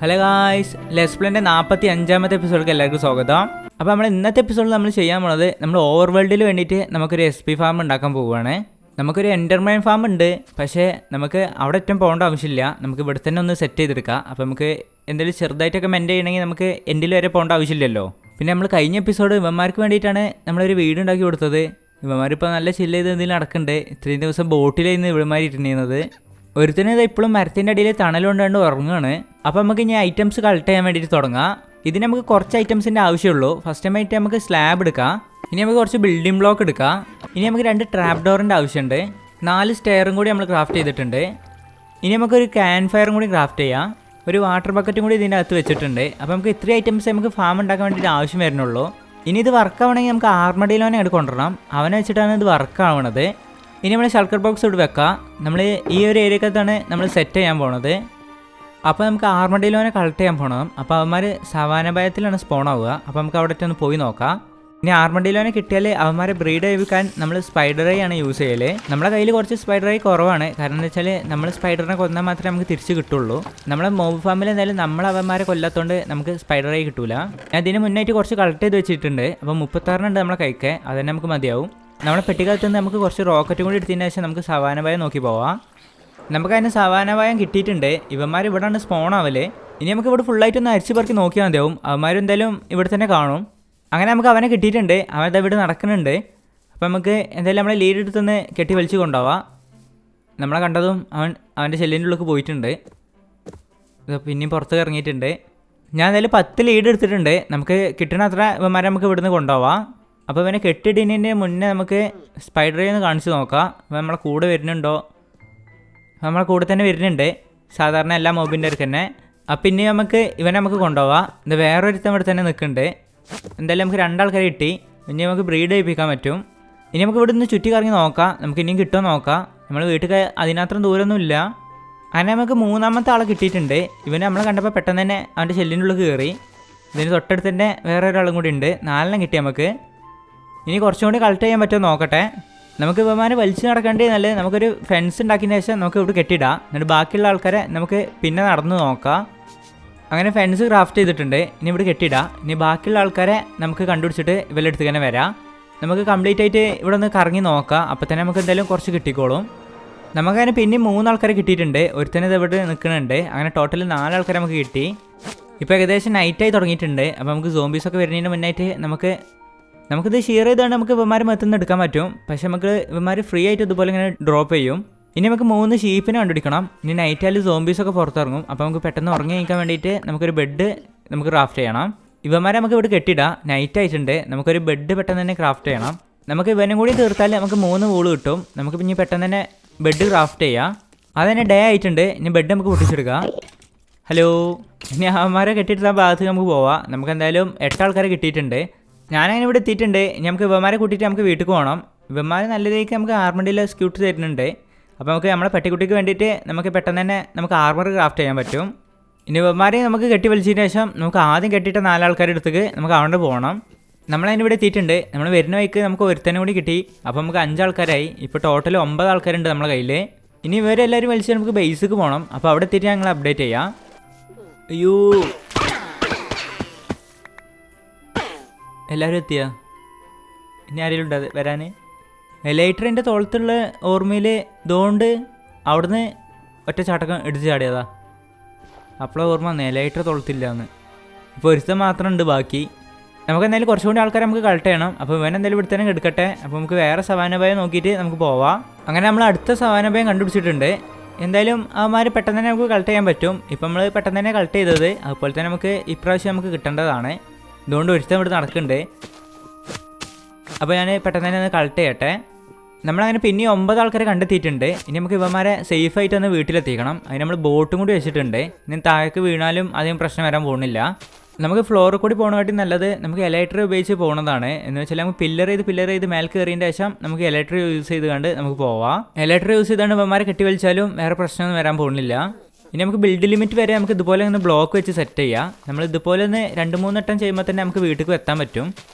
Hello guys, let's പ്ലേൻ്റെ 45ാമത്തെ എപ്പിസോഡിലേക്ക് എല്ലാവർക്കും സ്വാഗതം. അപ്പോൾ നമ്മൾ ഇന്നത്തെ എപ്പിസോഡിൽ നമ്മൾ ചെയ്യാൻ പോണത് നമ്മൾ ഓവർ വേൾഡിൽ വേണ്ടിയിട്ട് നമുക്കൊരു SP ഫാം ഉണ്ടാക്കാൻ പോവുകയാണ്. നമുക്കൊരു എൻ്റർമൈൻ ഫാം ഉണ്ട്, പക്ഷേ നമുക്ക് അവിടെ ഏറ്റവും പോകേണ്ട ആവശ്യമില്ല. നമുക്ക് ഇവിടെ തന്നെ ഒന്ന് സെറ്റ് ചെയ്തെടുക്കാം. അപ്പോൾ നമുക്ക് എന്തെങ്കിലും ചെറുതായിട്ടൊക്കെ മെൻ്റ് ചെയ്യണമെങ്കിൽ നമുക്ക് എൻഡിൽ വരെ പോകേണ്ട ആവശ്യമില്ലല്ലോ. പിന്നെ നമ്മൾ കഴിഞ്ഞ എപ്പിസോഡ് ഇവന്മാർക്ക് വേണ്ടിയിട്ടാണ് നമ്മളൊരു വീട് ഉണ്ടാക്കി കൊടുത്തത്. ഇവന്മാരിപ്പോൾ നല്ല ചില്ല് ചെയ്ത് എന്തെങ്കിലും നടക്കുന്നുണ്ട്. ഇത്രയും ദിവസം ബോട്ടിലായിരുന്നു ഇവന്മാർ ഇരുന്നിരുന്നത്. ഒരുത്തന് ഇത് ഇപ്പോഴും മരത്തിൻ്റെ അടിയിൽ തണലുകൊണ്ടാണ്ട് ഉറങ്ങുകയാണ്. അപ്പോൾ നമുക്ക് ഇനി ഐറ്റംസ് കളക്ട് ചെയ്യാൻ വേണ്ടിയിട്ട് തുടങ്ങാം. ഇതിന് നമുക്ക് കുറച്ച് ഐറ്റംസിൻ്റെ ആവശ്യമുള്ളൂ. ഫസ്റ്റ് ടൈമായിട്ട് നമുക്ക് സ്ലാബ് എടുക്കാം. ഇനി നമുക്ക് കുറച്ച് ബിൽഡിംഗ് ബ്ലോക്ക് എടുക്കാം. ഇനി നമുക്ക് 2 ട്രാപ്പ് ഡോറിൻ്റെ ആവശ്യമുണ്ട്. 4 സ്റ്റെയറും കൂടി നമ്മൾ ക്രാഫ്റ്റ് ചെയ്തിട്ടുണ്ട്. ഇനി നമുക്കൊരു ക്യാൻ ഫയറും കൂടി ക്രാഫ്റ്റ് ചെയ്യാം. ഒരു വാട്ടർ ബക്കറ്റും കൂടി ഇതിൻ്റെ അകത്ത് വെച്ചിട്ടുണ്ട്. അപ്പോൾ നമുക്ക് ഇത്രയും ഐറ്റംസ് നമുക്ക് ഫാം ഉണ്ടാക്കാൻ വേണ്ടിയിട്ട് ആവശ്യം വരുന്നുള്ളൂ. ഇനി ഇത് വർക്ക് ആവണമെങ്കിൽ നമുക്ക് ആർമഡിലോനെ അങ്ങോട്ട് കൊണ്ടുവരണം. അവനെ വെച്ചിട്ടാണ് ഇത് വർക്ക് ആവണത്. ഇനി നമ്മൾ ഷൾക്കർ ബോക്സ് ഇവിടെ വെക്കാം. നമ്മൾ ഈ ഒരു ഏരിയക്കകത്താണ് നമ്മൾ സെറ്റ് ചെയ്യാൻ പോണത്. അപ്പോൾ നമുക്ക് ആർമഡിലോനെ കളക്ട് ചെയ്യാൻ പോകണം. അപ്പോൾ അവന്മാർ സവാന ഭയത്തിലാണ് സ്പോൺ ആവുക. അപ്പോൾ നമുക്ക് അവിടെ ഒന്ന് പോയി നോക്കാം. ഇനി ആർമഡിലോനെ കിട്ടിയാൽ അവന്മാരെ ബ്രീഡ് ചെയ്യിക്കാൻ നമ്മൾ സ്പൈഡർ ഐ ആണ് യൂസ് ചെയ്യൽ. നമ്മുടെ കയ്യിൽ കുറച്ച് സ്പൈഡർ ഐ കുറവാണ്. കാരണം എന്താ വെച്ചാൽ നമ്മൾ സ്പൈഡറിനെ കൊന്നാൽ മാത്രമേ നമുക്ക് തിരിച്ച് കിട്ടുള്ളൂ. നമ്മളെ മോബ് ഫാമിൽ എന്തായാലും നമ്മൾ അവന്മാരെ കൊല്ലാത്തതുകൊണ്ട് നമുക്ക് സ്പൈഡർ ഐ കിട്ടൂല. ഞാൻ ഇതിന് മുന്നായിട്ട് കുറച്ച് കളക്ട് ചെയ്ത് വെച്ചിട്ടുണ്ട്. അപ്പോൾ 36 ഉണ്ട് നമ്മളെ കൈക്ക്. അതന്നെ നമുക്ക് മതിയാവും. നമ്മുടെ പെട്ടിക്കകത്ത് നിന്ന് നമുക്ക് കുറച്ച് റോക്കറ്റും കൂടി എടുത്തതിന് ശേഷം നമുക്ക് സവാന ഭയം നോക്കി പോവാം. നമുക്ക് അതിന് സവാന ഭയം കിട്ടിയിട്ടുണ്ട്. ഇവന്മാർ ഇവിടെയാണ് സ്പോൺ ആവല്. ഇനി നമുക്ക് ഇവിടെ ഫുള്ളായിട്ടൊന്ന് അരിച്ചു പറക്കി നോക്കിയാൽ മതിയാവും. അവന്മാരെന്തായാലും ഇവിടെ തന്നെ കാണും. അങ്ങനെ നമുക്ക് അവനെ കിട്ടിയിട്ടുണ്ട്. അവൻ ഇവിടെ നടക്കുന്നുണ്ട്. അപ്പോൾ നമുക്ക് എന്തായാലും നമ്മളെ ലീഡ് എടുത്തൊന്ന് കെട്ടി വലിച്ച് കൊണ്ടുപോവാം. നമ്മളെ കണ്ടതും അവൻ്റെ ഷെല്ലിൻ്റെ ഉള്ളിൽ പോയിട്ടുണ്ട്. പിന്നെയും പുറത്ത് ഇറങ്ങിയിട്ടുണ്ട്. ഞാൻ എന്തായാലും 10 ലീഡ് എടുത്തിട്ടുണ്ട്. നമുക്ക് കിട്ടുന്ന അത്ര ഇവന്മാരെ നമുക്ക് ഇവിടുന്ന് കൊണ്ടുപോവാം. അപ്പോൾ ഇവനെ കെട്ടിയിടുന്നതിന് മുന്നേ നമുക്ക് സ്പൈഡറെ ഒന്ന് കാണിച്ച് നോക്കാം. അപ്പോൾ നമ്മളെ കൂടെ വരുന്നുണ്ടോ? നമ്മളെ കൂടെ തന്നെ വരുന്നുണ്ട്. സാധാരണ എല്ലാ മോബിൻ്റെ അടുത്ത് തന്നെ. അപ്പം ഇനി ഇവനെ നമുക്ക് കൊണ്ടുപോവാം. ഇത് വേറൊരുത്തൻ ഇവിടെ തന്നെ നിൽക്കുന്നുണ്ട്. എന്തായാലും നമുക്ക് 2 ആൾക്കാരെ കിട്ടി. ഇനി നമുക്ക് ബ്രീഡ് ചെയ്യിപ്പിക്കാൻ പറ്റും. ഇനി നമുക്ക് ഇവിടെ നിന്ന് ചുറ്റി കറങ്ങി നോക്കാം. നമുക്ക് ഇനിയും കിട്ടുമോ നോക്കാം. നമ്മൾ വീട്ടിൽ അതിനത്രയും ദൂരമൊന്നുമില്ല. അങ്ങനെ നമുക്ക് 3ാമത്തെ ആളെ കിട്ടിയിട്ടുണ്ട്. ഇവനെ നമ്മളെ കണ്ടപ്പോൾ പെട്ടെന്ന് തന്നെ അവൻ്റെ ഷെല്ലിൻ്റെ ഉള്ളിൽ കയറി. ഇതിന് തൊട്ടടുത്ത് തന്നെ വേറെ ഒരാളും കൂടി ഉണ്ട്. 4 കിട്ടി നമുക്ക്. ഇനി കുറച്ചും കൂടി കളക്ട് ചെയ്യാൻ പറ്റുമോ നോക്കട്ടെ. നമുക്ക് ഇവന്മാരെ വലിച്ച് നടക്കേണ്ടി നല്ല നമുക്കൊരു ഫെൻസ് ഉണ്ടാക്കിയതിന് ശേഷം നമുക്ക് ഇവിടെ കെട്ടിയിടാം. എന്നിട്ട് ബാക്കിയുള്ള ആൾക്കാരെ നമുക്ക് പിന്നെ നടന്ന് നോക്കാം. അങ്ങനെ ഫെൻസ് ക്രാഫ്റ്റ് ചെയ്തിട്ടുണ്ട്. ഇനി ഇവിടെ കെട്ടിയിടാം. ഇനി ബാക്കിയുള്ള ആൾക്കാരെ നമുക്ക് കണ്ടുപിടിച്ചിട്ട് ഇവരുടെ അടുത്ത് തന്നെ വരാം. നമുക്ക് കംപ്ലീറ്റ് ആയിട്ട് ഇവിടെ ഒന്ന് കറങ്ങി നോക്കാം. അപ്പോൾ തന്നെ നമുക്ക് എന്തായാലും കുറച്ച് കിട്ടിക്കോളും. നമുക്കതിന് പിന്നെയും 3 ആൾക്കാരെ കിട്ടിയിട്ടുണ്ട്. ഒരുത്തന്നെ ഇത് ഇവിടെ നിൽക്കുന്നുണ്ട്. അങ്ങനെ ടോട്ടൽ 4 ആൾക്കാരെ നമുക്ക് കിട്ടി. ഇപ്പോൾ ഏകദേശം നൈറ്റായി തുടങ്ങിയിട്ടുണ്ട്. അപ്പോൾ നമുക്ക് സോംബീസൊക്കെ വരുന്നതിന് മുന്നായിട്ട് നമുക്കിത് ഷെയർ ചെയ്തുകൊണ്ട് നമുക്ക് ഇവന്മാർ മൊത്തം എടുക്കാൻ പറ്റും. പക്ഷെ നമുക്ക് ഇവന്മാർ ഫ്രീ ആയിട്ട് ഇതുപോലെ ഇങ്ങനെ ഡ്രോപ്പ് ചെയ്യും. ഇനി നമുക്ക് 3 ഷീപ്പിനെ കണ്ടുപിടിക്കണം. ഇനി നൈറ്റായാലും സോംബീസൊക്കെ പുറത്തിറങ്ങും. അപ്പോൾ നമുക്ക് പെട്ടെന്ന് ഉറങ്ങി കഴിക്കാൻ വേണ്ടിയിട്ട് നമുക്കൊരു ബെഡ് നമുക്ക് ക്രാഫ്റ്റ് ചെയ്യണം. ഇവന്മാരെ നമുക്ക് ഇവിടെ കെട്ടിടാം. നൈറ്റ് ആയിട്ടുണ്ട്. നമുക്കൊരു ബെഡ് പെട്ടെന്ന് തന്നെ ക്രാഫ്റ്റ് ചെയ്യണം. നമുക്ക് ഇവനും കൂടി തീർത്താൽ നമുക്ക് 3 വൂള് കിട്ടും. നമുക്ക് ഇനി പെട്ടെന്ന് തന്നെ ബെഡ് ക്രാഫ്റ്റ് ചെയ്യാം. അതന്നെ ഡേ ആയിട്ടുണ്ട്. ഇനി ബെഡ് നമുക്ക് പൊട്ടിച്ചെടുക്കാം. ഹലോ, ഇനി അവന്മാരെ കെട്ടിയിട്ടാൻ ഭാഗത്ത് നമുക്ക് പോവാം. നമുക്ക് എന്തായാലും 8 ആൾക്കാരെ കിട്ടിയിട്ടുണ്ട്. ഞാനങ്ങനെ ഇവിടെ എത്തിയിട്ടുണ്ട്. ഇനി നമുക്ക് ഇവന്മാരെ കൂട്ടിയിട്ട് നമുക്ക് വീട്ടിൽ പോകണം. ഇവന്മാർ നല്ല രീതിക്ക് നമുക്ക് ആർമറിൽ സ്ക്യൂട്ട് തരുന്നുണ്ട്. അപ്പോൾ നമുക്ക് നമ്മളെ പെട്ടിക്കുട്ടിക്ക് വേണ്ടിയിട്ട് നമുക്ക് പെട്ടെന്ന് തന്നെ നമുക്ക് ആർമർ ക്രാഫ്റ്റ് ചെയ്യാൻ പറ്റും. ഇനി ഇവന്മാരെ നമുക്ക് കെട്ടി വലിച്ചതിന് ശേഷം നമുക്ക് ആദ്യം കെട്ടിയിട്ട് 4 ആൾക്കാരുടെ അടുത്തേക്ക് നമുക്ക് അവിടെ പോകണം. നമ്മളതിന് ഇവിടെ എത്തിയിട്ടുണ്ട്. നമ്മൾ വരുന്ന വഴിക്ക് നമുക്ക് ഒരുത്തനെ കൂടി കിട്ടി. അപ്പോൾ നമുക്ക് 5 ആൾക്കാരായി. ഇപ്പോൾ ടോട്ടൽ 9 ആൾക്കാരുണ്ട് നമ്മളെ കയ്യിൽ. ഇനി ഇവരെല്ലാവരും വലിച്ച് നമുക്ക് ബേസിക്ക് പോകണം. അപ്പോൾ അവിടെ എത്തിയിട്ട് ഞങ്ങൾ അപ്ഡേറ്റ് ചെയ്യാം. അയ്യോ, എല്ലാവരും എത്തിയാ? ഇനി ആരെങ്കിലും ഉണ്ട് വരാൻ? എലൈറ്ററിൻ്റെ തോളത്തുള്ള ഓർമ്മയിൽ ഇതുകൊണ്ട് അവിടുന്ന് ഒറ്റ ചാട്ടക്കം എടുത്ത് ചാടിയതാ. അപ്പോഴാണ് ഓർമ്മ വന്നേ എലൈറ്റർ തോളത്തില്ല എന്ന്. ഇപ്പോൾ ഒരുത്തം മാത്രം ഉണ്ട് ബാക്കി. നമുക്ക് എന്തായാലും കുറച്ചുകൂടി ആൾക്കാരെ നമുക്ക് കളക്ട് ചെയ്യണം. അപ്പോൾ ഇവൻ എന്തായാലും ഇവിടെ തന്നെ എടുക്കട്ടെ. അപ്പോൾ നമുക്ക് വേറെ സവാന ഭയം നോക്കിയിട്ട് നമുക്ക് പോവാം. അങ്ങനെ നമ്മൾ അടുത്ത സവാന ഭയം കണ്ടുപിടിച്ചിട്ടുണ്ട്. എന്തായാലും അവന്മാർ പെട്ടെന്ന് തന്നെ നമുക്ക് കളക്ട് ചെയ്യാൻ പറ്റും. ഇപ്പം നമ്മൾ പെട്ടെന്ന് തന്നെ കളക്ട് ചെയ്തത്. അതുപോലെ തന്നെ നമുക്ക് ഇപ്രാവശ്യം നമുക്ക് കിട്ടേണ്ടതാണ്. ഇതുകൊണ്ട് ഒരുത്തം ഇവിടെ നടക്കുന്നുണ്ട്. അപ്പോൾ ഞാൻ പെട്ടെന്ന് തന്നെ ഒന്ന് കളക്ട് ചെയ്യട്ടെ. നമ്മളങ്ങനെ പിന്നെ 9 ആൾക്കാരെ കണ്ടെത്തിയിട്ടുണ്ട്. ഇനി നമുക്ക് ഇവന്മാരെ സേഫായിട്ട് ഒന്ന് വീട്ടിലെത്തിക്കണം. അതിന് നമ്മൾ ബോട്ടും കൂടി വെച്ചിട്ടുണ്ട്. ഇനി താഴേക്ക് വീണാലും അധികം പ്രശ്നം വരാൻ പോകുന്നില്ല. നമുക്ക് ഫ്ലോറിൽ കൂടി പോകുന്നതായിട്ട് നല്ലത് നമുക്ക് എലൈറ്റർ ഉപയോഗിച്ച് പോകുന്നതാണ്. എന്ന് വെച്ചാൽ നമുക്ക് പില്ലർ ചെയ്ത് മേൽ കയറിയതിൻ്റെ ശേഷം നമുക്ക് എലൈറ്റർ യൂസ് ചെയ്തുകൊണ്ട് നമുക്ക് പോവാം. എലൈറ്റർ യൂസ് ചെയ്തുകൊണ്ട് ഇവന്മാരെ കെട്ടി വലിച്ചാലും വേറെ പ്രശ്നമൊന്നും വരാൻ പോകുന്നില്ല. ഇനി നമുക്ക് ബിൽഡ് ലിമിറ്റ് വരെ നമുക്ക് ഇതുപോലെ ഒന്ന് ബ്ലോക്ക് വെച്ച് സെറ്റ് ചെയ്യാം. നമ്മൾ ഇതുപോലെ ഒന്ന് 2-3 വട്ടം ചെയ്യുമ്പോൾ തന്നെ നമുക്ക് വീട്ടിലേക്ക് എത്താൻ പറ്റും.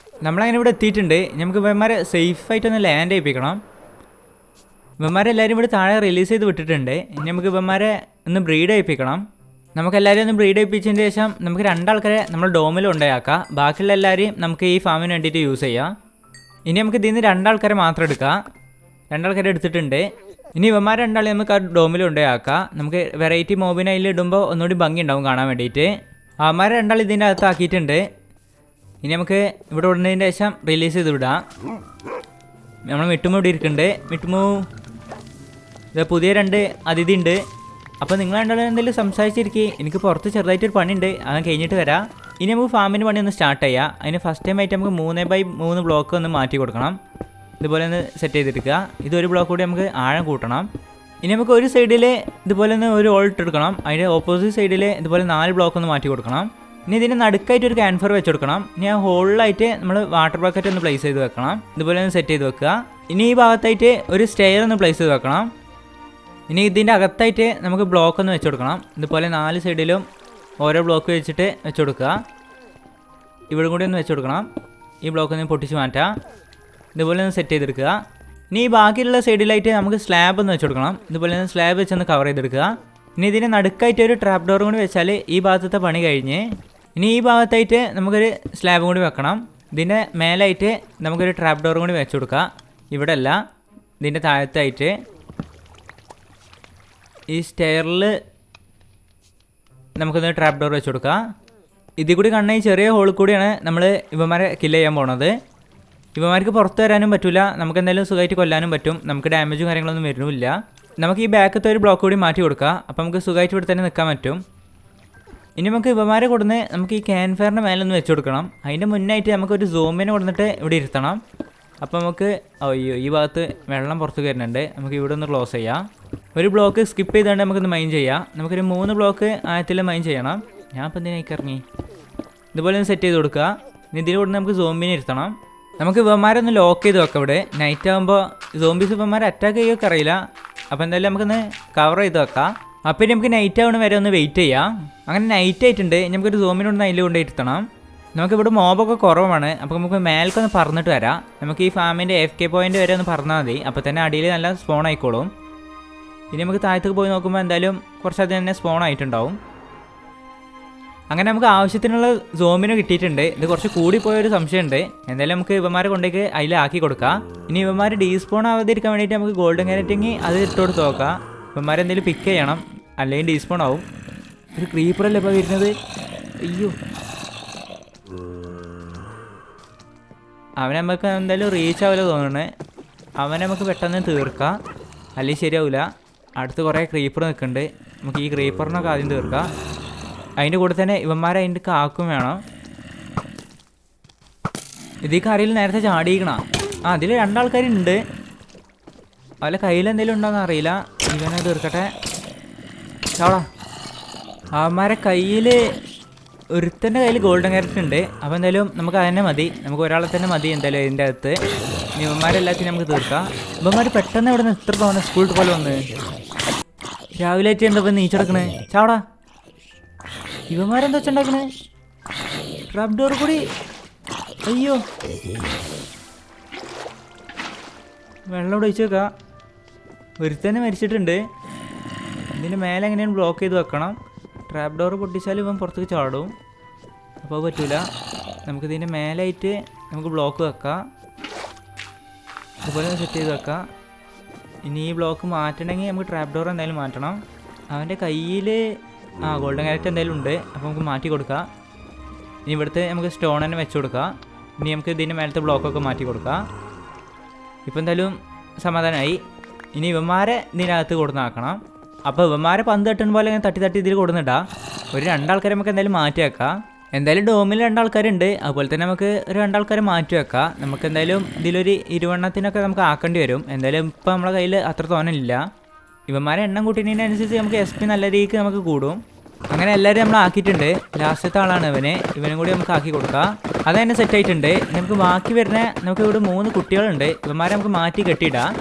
നമ്മളങ്ങനെ ഇവിടെ എത്തിയിട്ടുണ്ട്. നമുക്ക് ഇവന്മാരെ സേഫായിട്ടൊന്ന് ലാൻഡ് ചെയ്യിപ്പിക്കണം. ഇവന്മാരെല്ലാവരും ഇവിടെ താഴെ റിലീസ് ചെയ്ത് വിട്ടിട്ടുണ്ട്. ഇനി നമുക്ക് ഇവന്മാരെ ഒന്ന് ബ്രീഡ് ചെയ്യിപ്പിക്കണം. നമുക്കെല്ലാവരും ഒന്ന് ബ്രീഡ് ചെയ്യിപ്പിച്ചതിന് ശേഷം നമുക്ക് 2 ആൾക്കാരെ നമ്മൾ ഡോമിൽ കൊണ്ടുപോയാക്കാം. ബാക്കിയുള്ള എല്ലാവരെയും നമുക്ക് ഈ ഫാമിന് വേണ്ടിയിട്ട് യൂസ് ചെയ്യാം. ഇനി നമുക്ക് ഇതിൽ നിന്ന് 2 ആൾക്കാരെ മാത്രം എടുക്കാം. 2 ആൾക്കാരെ എടുത്തിട്ടുണ്ട്. ഇനി ഇവന്മാർ 2 ആളെ നമുക്ക് ആ ഡോമിൽ കൊണ്ടുപോയാക്കാം. നമുക്ക് വെറൈറ്റി മോബിനെ അതിൽ ഇടുമ്പോൾ ഒന്നുകൂടി ഭംഗി ഉണ്ടാവും കാണാൻ വേണ്ടിയിട്ട്. അവന്മാരെ 2 ആൾ ഇതിൻ്റെ അകത്ത് ആക്കിയിട്ടുണ്ട്. ഇനി നമുക്ക് ഇവിടെ വിടുന്നതിന് ശേഷം റിലീസ് ചെയ്ത് വിടാം. നമ്മൾ മിട്ടുമൂ ഇവിടെ ഇരിക്കുന്നുണ്ട്. മിട്ടുമൂ ഇത് പുതിയ 2 അതിഥി ഉണ്ട്. അപ്പോൾ നിങ്ങൾ 2 ആളും എന്തെങ്കിലും സംസാരിച്ചിരിക്കും. എനിക്ക് പുറത്ത് ചെറുതായിട്ടൊരു പണിയുണ്ട്, അത് കഴിഞ്ഞിട്ട് വരാം. ഇനി നമുക്ക് ഫാമിൻ്റെ പണി ഒന്ന് സ്റ്റാർട്ട് ചെയ്യാം. അതിന് ഫസ്റ്റ് ടൈം ആയിട്ട് നമുക്ക് 3x3 ബ്ലോക്ക് ഒന്ന് മാറ്റി കൊടുക്കണം. ഇതുപോലെ ഒന്ന് സെറ്റ് ചെയ്തെടുക്കുക. ഇതൊരു ബ്ലോക്ക് കൂടി നമുക്ക് ആഴം കൂട്ടണം. ഇനി നമുക്ക് ഒരു സൈഡിൽ ഇതുപോലെ ഒന്ന് ഒരു ഹോൾ ഇട്ടെടുക്കണം. അതിൻ്റെ ഓപ്പോസിറ്റ് സൈഡിൽ ഇതുപോലെ 4 ബ്ലോക്ക് ഒന്ന് മാറ്റി കൊടുക്കണം. ഇനി ഇതിന് നടുക്കായിട്ട് ഒരു ക്യാൻഫർ വെച്ച് കൊടുക്കണം. ഇനി ആ ഹോളിലായിട്ട് നമ്മൾ വാട്ടർ ബക്കറ്റ് ഒന്ന് പ്ലേസ് ചെയ്ത് വെക്കണം. ഇതുപോലെ ഒന്ന് സെറ്റ് ചെയ്ത് വെക്കുക. ഇനി ഈ ഭാഗത്തായിട്ട് ഒരു സ്റ്റെയർ ഒന്ന് പ്ലേസ് ചെയ്ത് വെക്കണം. ഇനി ഇതിൻ്റെ അകത്തായിട്ട് നമുക്ക് ബ്ലോക്ക് ഒന്ന് വെച്ച് കൊടുക്കണം. ഇതുപോലെ 4 സൈഡിലും ഓരോ ബ്ലോക്ക് വെച്ചിട്ട് വെച്ച് കൊടുക്കുക. ഇവിടെ കൂടി ഒന്ന് വെച്ച് കൊടുക്കണം. ഈ ബ്ലോക്ക് ഒന്ന് പൊട്ടിച്ച് മാറ്റാം. ഇതുപോലെ ഒന്ന് സെറ്റ് ചെയ്തെടുക്കുക. ഇനി ഈ ബാക്കിയുള്ള സൈഡിലായിട്ട് നമുക്ക് സ്ലാബ് ഒന്ന് വെച്ച് കൊടുക്കണം. ഇതുപോലെ ഒന്ന് സ്ലാബ് വെച്ചൊന്ന് കവർ ചെയ്തെടുക്കുക. ഇനി ഇതിന് നടുക്കായിട്ട് ഒരു ട്രാപ്പ് ഡോർ കൂടി വെച്ചാൽ ഈ ഭാഗത്തെ പണി കഴിഞ്ഞ്. ഇനി ഈ ഭാഗത്തായിട്ട് നമുക്കൊരു സ്ലാബും കൂടി വെക്കണം. ഇതിൻ്റെ മേലായിട്ട് നമുക്കൊരു ട്രാപ്പ് ഡോർ കൂടി വെച്ച് കൊടുക്കുക. ഇവിടെ അല്ല, ഇതിൻ്റെ താഴത്തായിട്ട് ഈ സ്റ്റെയറിൽ നമുക്കൊന്ന് ട്രാപ്പ് ഡോർ വെച്ച് കൊടുക്കുക. ഇതിൽ കൂടി കാണുന്ന ഈ ചെറിയ ഹോളിൽ കൂടിയാണ് നമ്മൾ ഇവന്മാരെ കില്ല് ചെയ്യാൻ പോണത്. ഇവന്മാർക്ക് പുറത്ത് വരാനും പറ്റില്ല, നമുക്ക് എന്തായാലും സുഖമായിട്ട് കൊല്ലാനും പറ്റും. നമുക്ക് ഡാമേജും കാര്യങ്ങളൊന്നും വരുന്നില്ല. നമുക്ക് ഈ ബാക്കത്തെ ഒരു ബ്ലോക്ക് കൂടി മാറ്റി കൊടുക്കുക. അപ്പോൾ നമുക്ക് സുഖമായിട്ട് ഇവിടെ തന്നെ നിൽക്കാൻ പറ്റും. ഇനി നമുക്ക് ഇവന്മാരെ കൊടുന്ന് നമുക്ക് ഈ ക്യാൻ ഫയറിൻ്റെ മേലൊന്ന് വെച്ച് കൊടുക്കണം. അതിൻ്റെ മുന്നായിട്ട് നമുക്കൊരു സോമിനെ കൊടുത്തിട്ട് ഇവിടെ ഇരുത്തണം. അപ്പോൾ നമുക്ക് അയ്യോ ഈ ഭാഗത്ത് വെള്ളം പുറത്ത് വരുന്നുണ്ട്. നമുക്ക് ഇവിടെ ഒന്ന് ക്ലോസ് ചെയ്യാം. ഒരു ബ്ലോക്ക് സ്കിപ്പ് ചെയ്തുകൊണ്ട് നമുക്കൊന്ന് മൈൻ ചെയ്യാം. നമുക്കൊരു 3 ബ്ലോക്ക് ആയത്തിൽ മൈൻ ചെയ്യണം. ഞാൻ ഇപ്പം എന്തിനായി ഇറങ്ങി ഇതുപോലെ ഒന്ന് സെറ്റ് ചെയ്ത് കൊടുക്കുക. ഇനി ഇതിൽ കൂടെ നമുക്ക് സോംബിനെ ഇരുത്തണം. നമുക്ക് ഇവന്മാരെ ഒന്ന് ലോക്ക് ചെയ്ത് വെക്കാം. ഇവിടെ നൈറ്റ് ആകുമ്പോൾ സോംബീസ് ഇവന്മാരെ അറ്റാക്ക് ചെയ്യുകയൊക്കെ അറിയില്ല. അപ്പോൾ എന്തായാലും നമുക്കൊന്ന് കവർ ചെയ്ത് വെക്കാം. അപ്പോൾ ഇനി നമുക്ക് നൈറ്റ് ആവണ വരെ ഒന്ന് വെയിറ്റ് ചെയ്യാം. അങ്ങനെ നൈറ്റ് ആയിട്ടുണ്ട്. നമുക്കൊരു സോമിനെ ഒന്ന് അതിൽ കൊണ്ട് ഇരുത്തണം. നമുക്കിവിടെ മോബൊക്കെ കുറവാണ്. അപ്പോൾ നമുക്ക് മേൽക്കൊന്ന് പറന്നിട്ട് വരാം. നമുക്ക് ഈ ഫാമിൻ്റെ FK പോയിൻ്റ് വരെ ഒന്ന് പറഞ്ഞാൽ മതി. അപ്പോൾ തന്നെ അടിയിൽ നല്ല സ്പോൺ ആയിക്കോളും. ഇനി നമുക്ക് താഴത്തേക്ക് പോയി നോക്കുമ്പോൾ എന്തായാലും കുറച്ചധികം തന്നെ സ്പോൺ ആയിട്ടുണ്ടാവും. അങ്ങനെ നമുക്ക് ആവശ്യത്തിനുള്ള സോമിനെ കിട്ടിയിട്ടുണ്ട്. ഇത് കുറച്ച് കൂടിപ്പോയൊരു സംശയമുണ്ട്. എന്തായാലും നമുക്ക് ഇവന്മാരെ കൊണ്ടേക്ക് അതിലാക്കി കൊടുക്കാം. ഇനി ഇവന്മാർ ഡീസ്പോൺ ആവാതിരിക്കാൻ വേണ്ടിയിട്ട് നമുക്ക് ഗോൾഡൻ കാരറ്റിങ് അത് ഇട്ട് കൊടുത്ത് നോക്കാം. ഇവന്മാരെ എന്തെങ്കിലും പിക്ക് ചെയ്യണം, അല്ലെങ്കിൽ ഡീസ്പോൺ ആവും. ഒരു ക്രീപ്പറല്ലേ ഇപ്പോൾ വരുന്നത്. അയ്യോ, അവനെ നമുക്ക് എന്തായാലും റീച്ച് ആവില്ല തോന്നണേ. അവനെ നമുക്ക് പെട്ടെന്ന് തീർക്കാം, അല്ലെങ്കിൽ ശരിയാവില്ല. അടുത്ത് കുറേ ക്രീപ്പർ നിൽക്കുന്നുണ്ട്. നമുക്ക് ഈ ക്രീപ്പറിനൊക്കെ ആദ്യം തീർക്കാം. അതിൻ്റെ കൂടെ തന്നെ ഇവന്മാരെ അതിൻ്റെ കാക്കും വേണം. ഇതീ കറിയിൽ നേരത്തെ ചാടിയിക്കണം. അതിൽ 2 ആൾക്കാരുണ്ട്. അവരെ കയ്യിൽ എന്തെങ്കിലും ഉണ്ടോയെന്ന് അറിയില്ല. ഇവനെ തീർക്കട്ടെ. ചാടാ. അവന്മാരെ കയ്യിൽ ഒരുത്തൻ്റെ കയ്യിൽ ഗോൾഡൻ ക്യാരറ്റ് ഉണ്ട്. അപ്പോൾ എന്തായാലും നമുക്ക് അതന്നെ മതി. നമുക്ക് ഒരാളെ തന്നെ മതി എന്തായാലും ഇതിൻ്റെ അകത്ത്. ഇനി ഇവന്മാരെല്ലാത്തിനും നമുക്ക് തീർക്കാം. ഇവന്മാർ പെട്ടെന്ന് ഇവിടെ നിന്ന് ഇത്ര തോന്നുന്നു സ്കൂളിൽ പോലെ വന്ന് രാവിലെ ആയിട്ട് എന്താ നീച്ചെടുക്കണേ. ചാടാ. ഇവന്മാരെന്താ വെച്ചുണ്ടാക്കണേ? ട്രാപ്പ് ഡോർ കൂടി. അയ്യോ, വെള്ളം ഇവിടെ ഒഴിച്ച് വെക്കാം. ഒരുത്തന്നെ മരിച്ചിട്ടുണ്ട്. ഇതിൻ്റെ മേലെ എങ്ങനെയാണ് ബ്ലോക്ക് ചെയ്ത് വെക്കണം. ട്രാപ്പ് ഡോർ പൊട്ടിച്ചാൽ ഇവൻ പുറത്തേക്ക് ചാടും. അപ്പോൾ പറ്റൂല. നമുക്കിതിൻ്റെ മേലായിട്ട് നമുക്ക് ബ്ലോക്ക് വെക്കാം. അതുപോലെ സെറ്റ് ചെയ്ത് വെക്കാം. ഇനി ഈ ബ്ലോക്ക് മാറ്റണമെങ്കിൽ നമുക്ക് ട്രാപ്പ് ഡോർ എന്തായാലും മാറ്റണം. അവൻ്റെ കയ്യിൽ ഗോൾഡൻ ക്യാരറ്റ് എന്തായാലും ഉണ്ട്. അപ്പോൾ നമുക്ക് മാറ്റി കൊടുക്കാം. ഇനി ഇവിടുത്തെ നമുക്ക് സ്റ്റോൺ തന്നെ വെച്ച് കൊടുക്കാം. ഇനി നമുക്ക് ഇതിൻ്റെ മേലത്തെ ബ്ലോക്കൊക്കെ മാറ്റി കൊടുക്കാം. ഇപ്പോൾ എന്തായാലും സമാധാനമായി. ഇനി ഇവന്മാരെ ഇതിനകത്ത് കൊടുന്നാക്കണം. അപ്പോൾ ഇവന്മാരെ പന്ത് തട്ടുന്ന പോലെ ഇങ്ങനെ തട്ടി തട്ടി ഇതിൽ കൊടുന്നിട്ടാ. ഒരു 2 ആൾക്കാരെ നമുക്ക് എന്തായാലും മാറ്റി വെക്കാം. എന്തായാലും ഡോമിൽ 2 ആൾക്കാരുണ്ട്. അതുപോലെ തന്നെ നമുക്ക് ഒരു 2 ആൾക്കാരെ മാറ്റി വെക്കാം. നമുക്ക് എന്തായാലും ഇതിലൊരു 20 എണ്ണത്തിനൊക്കെ നമുക്ക് ആക്കേണ്ടി വരും. എന്തായാലും ഇപ്പോൾ നമ്മുടെ കയ്യിൽ അത്ര തോന്നലില്ല. ഇവന്മാരെ എണ്ണം കൂട്ടുന്നതിനനുസരിച്ച് നമുക്ക് SP നല്ല രീതിക്ക് നമുക്ക് കൂടും. അങ്ങനെ എല്ലാവരും നമ്മൾ ആക്കിയിട്ടുണ്ട്. ലാസ്റ്റത്തെ ആളാണ് ഇവനും കൂടി നമുക്ക് ആക്കി കൊടുക്കാം. അത് തന്നെ സെറ്റ് ആയിട്ടുണ്ട്. നമുക്ക് ബാക്കി വരുന്ന നമുക്ക് ഇവിടെ 3 കുട്ടികളുണ്ട്. ഇവന്മാരെ നമുക്ക് മാറ്റി കെട്ടിയിടാം.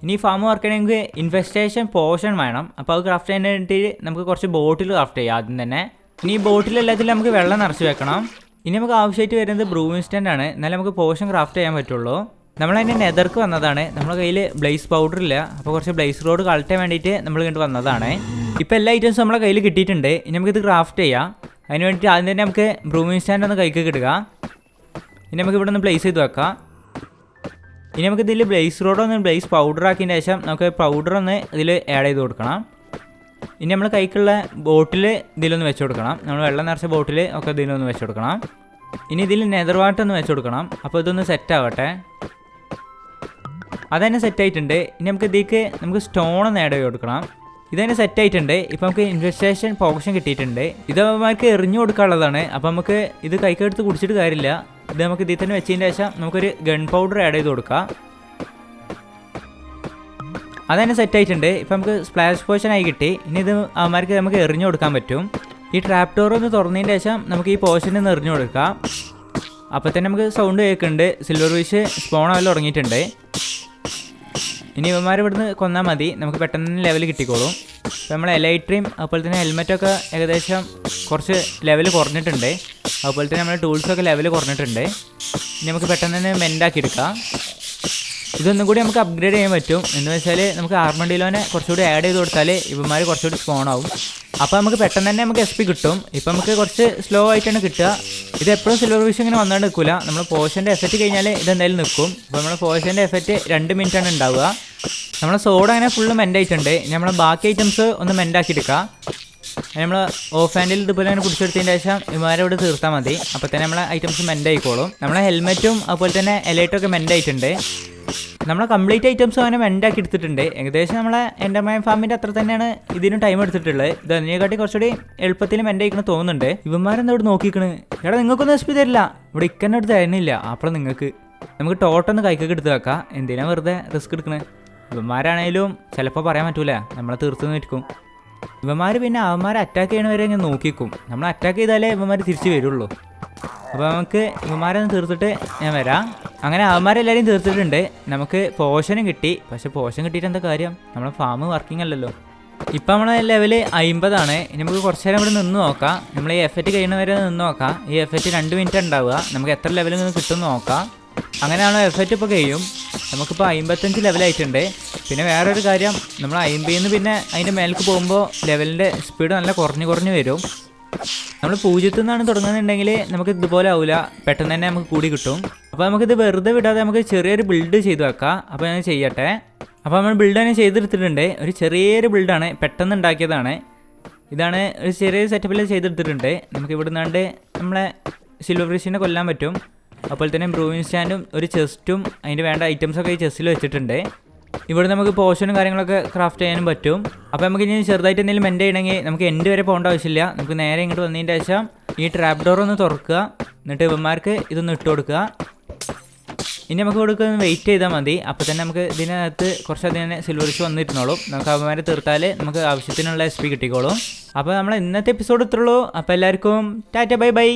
ഇനി ഫാം വർക്ക് ചെയ്യണമെങ്കിൽ ഇൻവെസ്റ്റേഷൻ പോർഷൻ വേണം. അപ്പോൾ അത് ക്രാഫ്റ്റ് ചെയ്യാൻ വേണ്ടിയിട്ട് നമുക്ക് കുറച്ച് ബോട്ടിൽ ക്രാഫ്റ്റ് ചെയ്യാം ആദ്യം തന്നെ. ഇനി ഈ ബോട്ടിലെല്ലാത്തിലും നമുക്ക് വെള്ളം നിറച്ച് വെക്കണം. ഇനി നമുക്ക് ആവശ്യമായിട്ട് വരുന്നത് ബ്രൂ ഇൻസ്റ്റൻ്റ് ആണ്. എന്നാലും നമുക്ക് പോർഷൻ ക്രാഫ്റ്റ് ചെയ്യാൻ പറ്റുള്ളൂ. നമ്മളതിൻ്റെ നെതർക്ക് വന്നതാണ്. നമ്മുടെ കയ്യിൽ ബ്ലേസ് പൗഡർ ഇല്ല. അപ്പോൾ കുറച്ച് ബ്ലേസ് റോഡ് കളക്ട് ചെയ്യാൻ വേണ്ടിയിട്ട് നമ്മൾ ഇങ്ങോട്ട് വന്നതാണ്. ഇപ്പോൾ എല്ലാ ഐറ്റംസും നമ്മളെ കയ്യിൽ കിട്ടിയിട്ടുണ്ട്. ഇനി നമുക്കിത് ക്രാഫ്റ്റ് ചെയ്യാം. അതിന് വേണ്ടിയിട്ട് ആദ്യം തന്നെ നമുക്ക് ബ്രൂമിങ് സ്റ്റാൻഡ് ഒന്ന് കൈക്ക് കിട്ടുക. ഇനി നമുക്ക് ഇവിടെ ഒന്ന് പ്ലേസ് ചെയ്ത് വെക്കാം. ഇനി നമുക്ക് ഇതിൽ ബ്ലേസ് റോഡ് ഒന്ന് ബ്ലേസ് പൗഡർ ആക്കിയതിന് ശേഷം നമുക്ക് പൗഡർ ഒന്ന് ഇതിൽ ആഡ് ചെയ്ത് കൊടുക്കണം. ഇനി നമ്മൾ കൈക്കുള്ള ബോട്ടിൽ ഇതിലൊന്ന് വെച്ച് കൊടുക്കണം. നമ്മൾ വെള്ളം നിറച്ച ബോട്ടിൽ ഒക്കെ ഇതിലൊന്ന് വെച്ച് കൊടുക്കണം. ഇനി ഇതിൽ നെതർ വാട്ടർ ഒന്ന് വെച്ച് കൊടുക്കണം. അപ്പോൾ ഇതൊന്ന് സെറ്റ് ആവട്ടെ. അതന്നെ സെറ്റായിട്ടുണ്ട്. ഇനി നമുക്ക് സ്റ്റോൺ ഒന്ന് ആഡ് ചെയ്ത് കൊടുക്കണം. ഇതന്നെ സെറ്റായിട്ടുണ്ട്. ഇപ്പോൾ നമുക്ക് ഇൻവെസ്റ്റേഷൻ പോഷൻ കിട്ടിയിട്ടുണ്ട്. ഇത് അവന്മാർക്ക് എറിഞ്ഞു കൊടുക്കാനുള്ളതാണ്. അപ്പോൾ നമുക്ക് ഇത് കൈക്കെടുത്ത് കുടിച്ചിട്ട് കാര്യമില്ല. ഇത് നമുക്ക് ഇതിൽ തന്നെ വെച്ചതിന് ശേഷം നമുക്കൊരു ഗൺ പൗഡർ ആഡ് ചെയ്ത് കൊടുക്കാം. അതന്നെ സെറ്റായിട്ടുണ്ട്. ഇപ്പോൾ നമുക്ക് സ്പ്ലാഷ് പോഷൻ ആയി കിട്ടി. ഇനി ഇത് അവന്മാർക്ക് നമുക്ക് എറിഞ്ഞു കൊടുക്കാൻ പറ്റും. ഈ ട്രാപ്പ് ഡോർ ഒന്ന് തുറന്നതിന് ശേഷം നമുക്ക് ഈ പോഷൻ ഒന്ന് എറിഞ്ഞു കൊടുക്കാം. അപ്പോൾ തന്നെ നമുക്ക് സൗണ്ട് കേൾക്കുന്നുണ്ട്. സിൽവർ ഫിഷ് സ്പോൺ ആവാൻ തുടങ്ങിയിട്ടുണ്ട്. ഇനി ഇവന്മാർ ഇവിടുന്ന് കൊന്നാൽ മതി. നമുക്ക് പെട്ടെന്ന് ലെവൽ കിട്ടിക്കോളും. അപ്പോൾ നമ്മൾ എലൈട്രിയും അതുപോലെ തന്നെ ഹെൽമെറ്റൊക്കെ ഏകദേശം കുറച്ച് ലെവൽ കുറഞ്ഞിട്ടുണ്ട്. അതുപോലെ തന്നെ നമ്മുടെ ടൂൾസൊക്കെ ലെവൽ കുറഞ്ഞിട്ടുണ്ട്. ഇനി നമുക്ക് പെട്ടെന്ന് തന്നെ മെൻഡാക്കി എടുക്കാം. ഇതൊന്നും കൂടി നമുക്ക് അപ്ഗ്രേഡ് ചെയ്യാൻ പറ്റും. എന്ന് വെച്ചാൽ നമുക്ക് ആർമഡിലോനെ കുറച്ചുകൂടി ആഡ് ചെയ്ത് കൊടുത്താൽ ഇവന്മാർ കുറച്ചുകൂടി സ്പോൺ ആവും. അപ്പോൾ നമുക്ക് പെട്ടെന്ന് തന്നെ നമുക്ക് SP കിട്ടും. ഇപ്പോൾ നമുക്ക് കുറച്ച് സ്ലോ ആയിട്ടാണ് കിട്ടുക. ഇത് എപ്പോഴും സിൽവർ ഫിഷ് ഇങ്ങനെ വന്നുകൊണ്ട് നിൽക്കില്ല. നമ്മൾ പോഷൻ്റെ എഫക്റ്റ് കഴിഞ്ഞാൽ ഇതെന്തായാലും നിൽക്കും. അപ്പോൾ നമ്മൾ പോഷൻ്റെ എഫക്റ്റ് 2 മിനിറ്റാണ് ഉണ്ടാവുക. നമ്മളെ സോഡ അങ്ങനെ ഫുള്ള് മെൻഡായിട്ടുണ്ട്. നമ്മൾ ബാക്കി ഐറ്റംസ് ഒന്ന് മെൻഡാക്കി എടുക്കുക. നമ്മൾ ഓഫ് ഹാൻഡിൽ ഇതുപോലെ തന്നെ കുടിച്ചെടുത്തതിന് ശേഷം ഇവന്മാരോട് തീർത്താൽ മതി. അപ്പോൾ തന്നെ നമ്മളെ ഐറ്റംസ് മെൻഡായിക്കോളും. നമ്മളെ ഹെൽമെറ്റും അതുപോലെ തന്നെ എലൈറ്റൊക്കെ മെൻഡായിട്ടുണ്ട്. നമ്മളെ കംപ്ലീറ്റ് ഐറ്റംസും അങ്ങനെ മെൻഡാക്കി എടുത്തിട്ടുണ്ട്. ഏകദേശം നമ്മളെ എൻഡർമൈൻ ഫാമിൻ്റെ അത്ര തന്നെയാണ് ഇതിനും ടൈം എടുത്തിട്ടുള്ളത്. ഇത് അതിനെക്കാട്ടി കുറച്ചുകൂടി എളുപ്പത്തിൽ മെൻഡായിക്കണം തോന്നുന്നുണ്ട്. ഇവന്മാരെന്താ ഇവിടെ നോക്കിക്കണ്? എടാ നിങ്ങൾക്കൊന്നും SP തരില്ല. ഇവിടെ ഇക്കന്നെ എടുത്ത് തരുന്നില്ല. അപ്പോൾ നിങ്ങൾക്ക് നമുക്ക് ടോട്ടൊന്ന് കൈക്കൊക്കെ എടുത്ത് വെക്കാം. എന്തിനാ വെറുതെ റിസ്ക് എടുക്കണേ? ഇവന്മാരാണേലും ചിലപ്പോൾ പറയാൻ പറ്റൂല, നമ്മളെ തീർത്ത് നിൽക്കും. ഇവന്മാർ പിന്നെ അവന്മാരെ അറ്റാക്ക് ചെയ്യണവരെ ഇങ്ങനെ നോക്കിക്കും. നമ്മൾ അറ്റാക്ക് ചെയ്താലേ ഇവന്മാർ തിരിച്ച് വരുള്ളൂ. അപ്പോൾ നമുക്ക് ഇവന്മാരൊന്ന് തീർത്തിട്ട് ഞാൻ വരാം. അങ്ങനെ അവന്മാരെല്ലാവരും തീർത്തിട്ടുണ്ട്. നമുക്ക് പോഷനും കിട്ടി. പക്ഷേ പോഷൻ കിട്ടിയിട്ട് എന്താ കാര്യം? നമ്മളെ ഫാം വർക്കിംഗ് അല്ലല്ലോ. ഇപ്പം നമ്മളെ ലെവൽ 50 ഇനി നമുക്ക് കുറച്ച് നേരം ഇവിടെ നിന്ന് നോക്കാം. നമ്മൾ ഈ എഫക്റ്റ് കഴിയുന്നവരെ നിന്ന് നോക്കാം. ഈ എഫക്റ്റ് 2 മിനിറ്റ് ഉണ്ടാവുക. നമുക്ക് എത്ര ലെവലിൽ നിന്ന് കിട്ടുമെന്ന് നോക്കാം. അങ്ങനെയാണോ എഫക്റ്റ് ഇപ്പോൾ കഴിയും. നമുക്കിപ്പോൾ 55 ലെവലായിട്ടുണ്ട്. പിന്നെ വേറൊരു കാര്യം, നമ്മൾ 50 നിന്ന് പിന്നെ അതിൻ്റെ മേലേക്ക് പോകുമ്പോൾ ലെവലിൻ്റെ സ്പീഡ് നല്ല കുറഞ്ഞ് വരും. നമ്മൾ 0 നിന്നാണ് തുടങ്ങുന്നുണ്ടെങ്കിൽ നമുക്ക് ഇതുപോലെ ആവില്ല, പെട്ടെന്ന് തന്നെ നമുക്ക് കൂടി കിട്ടും. അപ്പോൾ നമുക്കിത് വെറുതെ വിടാതെ നമുക്ക് ചെറിയൊരു ബിൽഡ് ചെയ്ത് വെക്കാം. അപ്പോൾ ഞാൻ ചെയ്യട്ടെ. അപ്പോൾ നമ്മൾ ബിൽഡ് തന്നെ ചെയ്തെടുത്തിട്ടുണ്ട്. ഒരു ചെറിയൊരു ബിൽഡാണ്, പെട്ടെന്ന് ഉണ്ടാക്കിയതാണ്. ഇതാണ് ഒരു ചെറിയൊരു സെറ്റപ്പിൽ ചെയ്തെടുത്തിട്ടുണ്ട്. നമുക്ക് ഇവിടെ നിന്നാണ്ട് നമ്മളെ സിൽവർ ഫിഷിനെ കൊല്ലാൻ പറ്റും. അതുപോലെ തന്നെ ബ്രൂവിങ് സ്റ്റാൻഡും ഒരു ചെസ്റ്റും അതിൻ്റെ വേണ്ട ഐറ്റംസൊക്കെ ഈ ചെസ്റ്റിൽ വെച്ചിട്ടുണ്ട്. ഇവിടെ നമുക്ക് പോഷനും കാര്യങ്ങളൊക്കെ ക്രാഫ്റ്റ് ചെയ്യാനും പറ്റും. അപ്പോൾ നമുക്ക് ഇനി ചെറുതായിട്ട് എന്തെങ്കിലും മെൻഡ് ചെയ്യണമെങ്കിൽ നമുക്ക് എൻഡ് വരെ പോകേണ്ട ആവശ്യമില്ല. നമുക്ക് നേരെ ഇങ്ങോട്ട് വന്നതിൻ്റെ ശേഷം ഈ ട്രാപ്പ് ഡോർ ഒന്ന് തുറക്കുക. എന്നിട്ട് ഇവന്മാർക്ക് ഇതൊന്ന് ഇട്ട് കൊടുക്കുക. ഇനി നമുക്ക് കൊടുക്കുക വെയിറ്റ് ചെയ്താൽ മതി. അപ്പോൾ തന്നെ നമുക്ക് ഇതിനകത്ത് കുറച്ചധികം തന്നെ സിൽവർ ഫിഷ് വന്നിരുന്നോളും. നമുക്ക് അവന്മാരെ തീർത്താൽ നമുക്ക് ആവശ്യത്തിനുള്ള SP കിട്ടിക്കോളും. അപ്പോൾ നമ്മൾ ഇന്നത്തെ എപ്പിസോഡ് ഇത്രയുള്ളൂ. അപ്പോൾ എല്ലാവർക്കും ടാറ്റ ബൈ ബൈ.